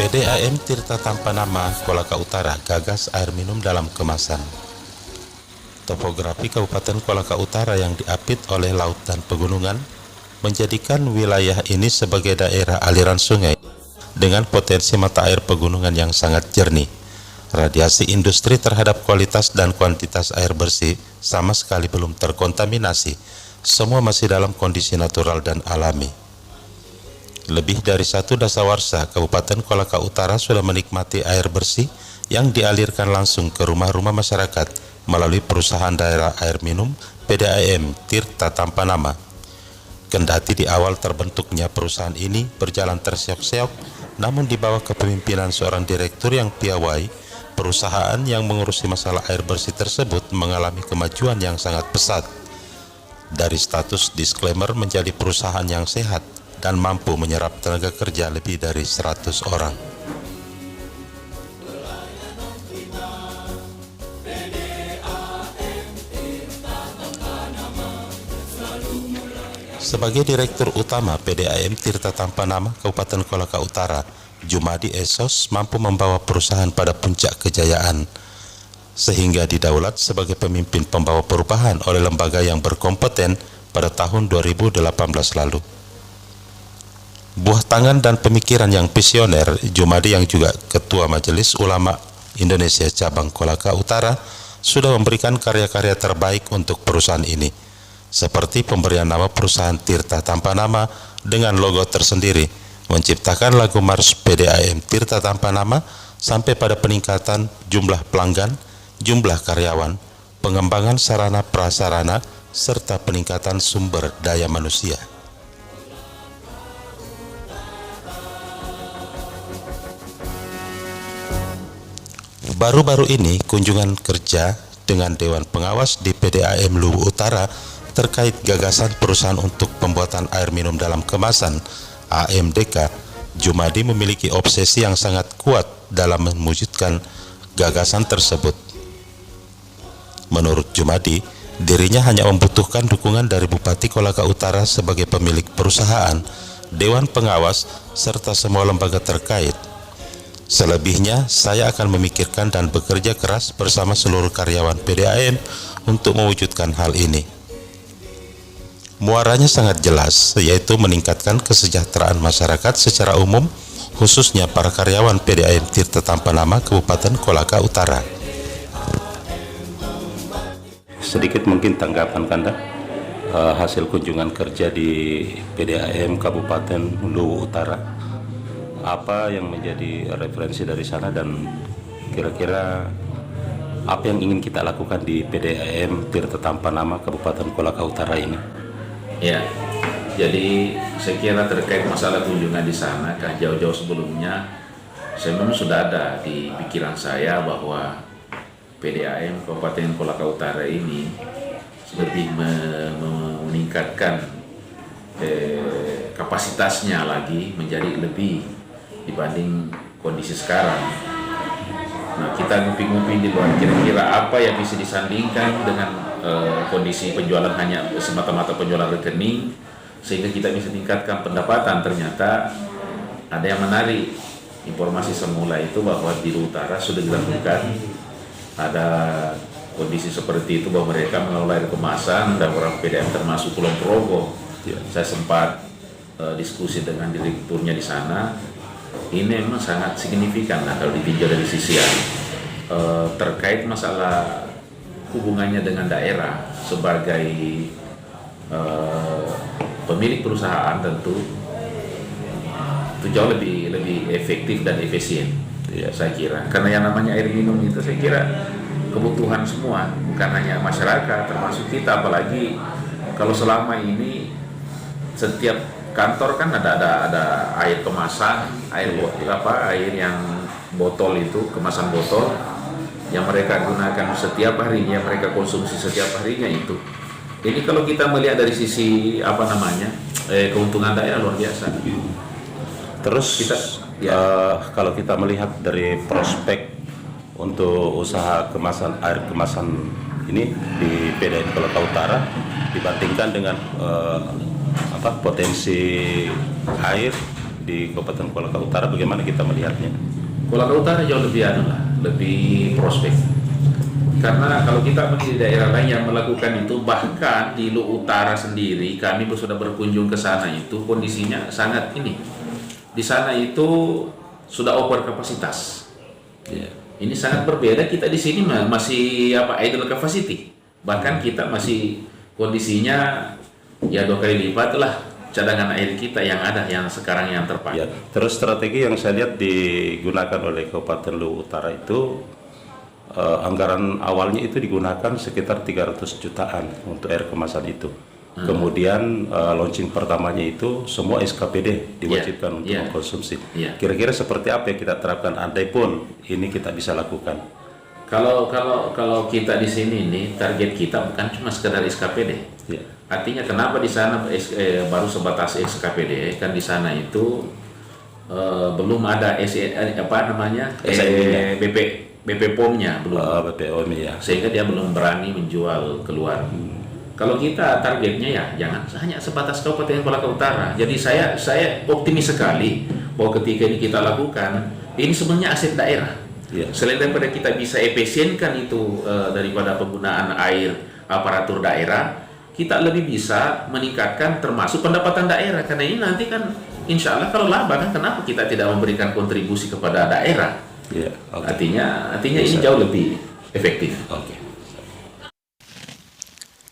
PDAM Tirta Tanpa Nama Kolaka Utara gagas air minum dalam kemasan. Topografi Kabupaten Kolaka Utara yang diapit oleh laut dan pegunungan menjadikan wilayah ini sebagai daerah aliran sungai dengan potensi mata air pegunungan yang sangat jernih. Radiasi industri terhadap kualitas dan kuantitas air bersih sama sekali belum terkontaminasi. Semua masih dalam kondisi natural dan alami. Lebih dari 1 dasawarsa Kabupaten Kolaka Utara sudah menikmati air bersih yang dialirkan langsung ke rumah-rumah masyarakat melalui perusahaan daerah air minum PDAM Tirta Tanpa Nama. Kendati di awal terbentuknya perusahaan ini berjalan terseok-seok, namun di bawah kepemimpinan seorang direktur yang piawai, perusahaan yang mengurusi masalah air bersih tersebut mengalami kemajuan yang sangat pesat. Dari status disclaimer menjadi perusahaan yang sehat dan mampu menyerap tenaga kerja lebih dari 100 orang. Sebagai Direktur Utama PDAM Tirta Tanpa Nama Kabupaten Kolaka Utara, Jumadi Esos mampu membawa perusahaan pada puncak kejayaan, sehingga didaulat sebagai pemimpin pembawa perubahan oleh lembaga yang berkompeten pada tahun 2018 lalu. Buah tangan dan pemikiran yang visioner, Jumadi yang juga Ketua Majelis Ulama Indonesia Cabang Kolaka Utara sudah memberikan karya-karya terbaik untuk perusahaan ini, seperti pemberian nama perusahaan Tirta Tanpa Nama dengan logo tersendiri, menciptakan lagu Mars PDAM Tirta Tanpa Nama, sampai pada peningkatan jumlah pelanggan, jumlah karyawan, pengembangan sarana prasarana, serta peningkatan sumber daya manusia. Baru-baru ini kunjungan kerja dengan Dewan Pengawas di PDAM Luwu Utara terkait gagasan perusahaan untuk pembuatan air minum dalam kemasan AMDK, Jumadi memiliki obsesi yang sangat kuat dalam mewujudkan gagasan tersebut. Menurut Jumadi, dirinya hanya membutuhkan dukungan dari Bupati Kolaka Utara sebagai pemilik perusahaan, Dewan Pengawas, serta semua lembaga terkait. Selebihnya, saya akan memikirkan dan bekerja keras bersama seluruh karyawan PDAM untuk mewujudkan hal ini. Muaranya sangat jelas, yaitu meningkatkan kesejahteraan masyarakat secara umum, khususnya para karyawan PDAM Tirta Tanpa Nama Kabupaten Kolaka Utara. Sedikit mungkin tanggapan Kanda hasil kunjungan kerja di PDAM Kabupaten Luwu Utara. Apa yang menjadi referensi dari sana dan kira-kira apa yang ingin kita lakukan di PDAM Tirta Tanpa Nama Kabupaten Kolaka Utara ini? Ya, jadi saya kira terkait masalah kunjungan di sana, jauh-jauh sebelumnya saya memang sudah ada di pikiran saya bahwa PDAM Kabupaten Kolaka Utara ini lebih meningkatkan kapasitasnya lagi menjadi lebih dibanding kondisi sekarang. Nah, kita ngupi-ngupi di luar, kira-kira apa yang bisa disandingkan dengan kondisi penjualan hanya semata-mata penjualan rekening sehingga kita bisa tingkatkan pendapatan. Ternyata ada yang menarik. Informasi semula itu bahwa di utara sudah dilakukan ada kondisi seperti itu, bahwa mereka mengelola air kemasan dan orang PDAM termasuk Kulon Progo. Saya sempat diskusi dengan direkturnya di sana. Ini memang sangat signifikan kalau ditinjau dari sisi yang terkait masalah hubungannya dengan daerah sebagai pemilik perusahaan. Tentu itu jauh lebih efektif dan efisien, ya, saya kira, karena yang namanya air minum itu saya kira kebutuhan semua, bukan hanya masyarakat, termasuk kita. Apalagi kalau selama ini setiap kantor kan ada air kemasan, air yang botol itu, kemasan botol yang mereka gunakan setiap harinya, mereka konsumsi setiap harinya itu. Jadi kalau kita melihat dari sisi keuntungan daerah luar biasa. Terus kalau kita melihat dari prospek untuk usaha air kemasan ini di PDAM Kolaka Utara dibandingkan dengan potensi air di Kabupaten Kolaka Utara bagaimana kita melihatnya? Kolaka Utara jauh lebih lebih prospek. Karena kalau kita pergi di daerah lain yang melakukan itu, bahkan di Lu Utara sendiri, kami sudah berkunjung ke sana itu kondisinya sangat ini. Di sana itu sudah over kapasitas. Ini sangat berbeda. Kita di sini masih idle capacity. Bahkan kita masih kondisinya ya 2 kali lipat lah cadangan air kita yang ada yang sekarang yang terpakai. Terus strategi yang saya lihat digunakan oleh Kabupaten Lu Utara itu anggaran awalnya itu digunakan sekitar 300 jutaan untuk air kemasan itu. Kemudian launching pertamanya itu semua SKPD diwajibkan untuk mengkonsumsi. Kira-kira seperti apa yang kita terapkan andai pun ini kita bisa lakukan? Kalau kita di sini nih target kita bukan cuma sekedar SKPD. Artinya kenapa di sana baru sebatas SKPD, kan di sana itu belum ada BP POM-nya belum. Sehingga dia belum berani menjual keluar. Kalau kita targetnya ya jangan hanya sebatas Kabupaten Kolaka Utara. Jadi saya optimis sekali bahwa ketika ini kita lakukan, ini sebenarnya aset daerah. Selain daripada kita bisa efisienkan itu daripada penggunaan air aparatur daerah, kita lebih bisa meningkatkan termasuk pendapatan daerah. Karena ini nanti kan insya Allah kalau laba kan kenapa kita tidak memberikan kontribusi kepada daerah? Artinya ini jauh lebih efektif.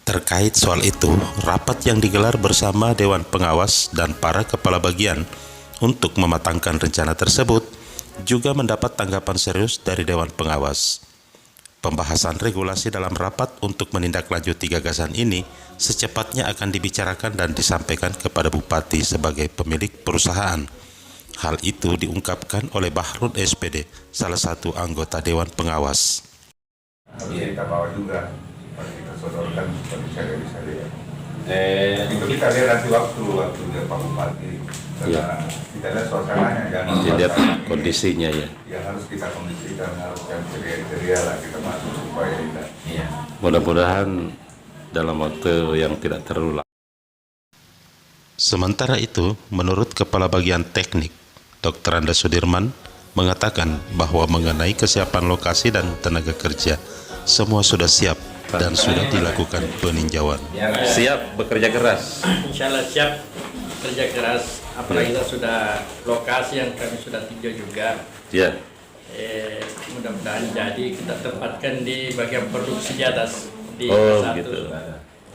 Terkait soal itu, rapat yang digelar bersama Dewan Pengawas dan para kepala bagian untuk mematangkan rencana tersebut juga mendapat tanggapan serius dari Dewan Pengawas. Pembahasan regulasi dalam rapat untuk menindaklanjuti gagasan ini secepatnya akan dibicarakan dan disampaikan kepada Bupati sebagai pemilik perusahaan. Hal itu diungkapkan oleh Bahrul SPD, salah satu anggota Dewan Pengawas. Kita bawa juga, kita sodorkan seperti saya. Itu kita lihat nanti waktunya Pak Bupati. Kita lihat suasananya, jangan dilihat kondisinya ya. Yang harus kita kondisikan, harus yang ceria-ceria lah kita masuk supaya tidak. Mudah-mudahan dalam waktu yang tidak terlalu lama. Sementara itu, menurut Kepala Bagian Teknik, Dr. Anda Sudirman, mengatakan bahwa mengenai kesiapan lokasi dan tenaga kerja, semua sudah siap dan sudah dilakukan peninjauan. Siap bekerja keras. Insya Allah siap bekerja keras. Apalagi kita sudah lokasi yang kami sudah tinjau juga. Mudah-mudahan jadi kita tempatkan di bagian produksi di atas di gitu.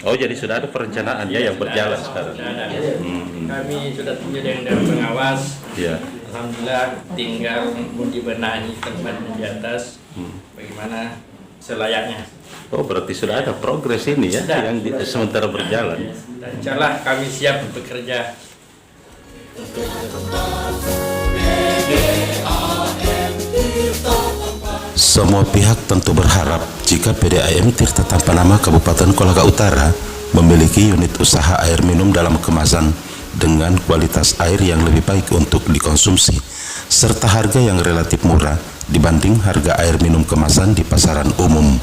Jadi sudah ada perencanaan yang berjalan sekarang. Kami sudah tinjau dengan pengawas. Alhamdulillah tinggal dibenahi tempatnya di atas. Bagaimana selayaknya. Berarti sudah ada progres ini ya, yang sementara berjalan. Dan insya Allah kami siap bekerja untuk itu. Semua pihak tentu berharap jika PDAM Tirta Tanpa Nama Kabupaten Kolaka Utara memiliki unit usaha air minum dalam kemasan dengan kualitas air yang lebih baik untuk dikonsumsi, serta harga yang relatif murah dibanding harga air minum kemasan di pasaran umum.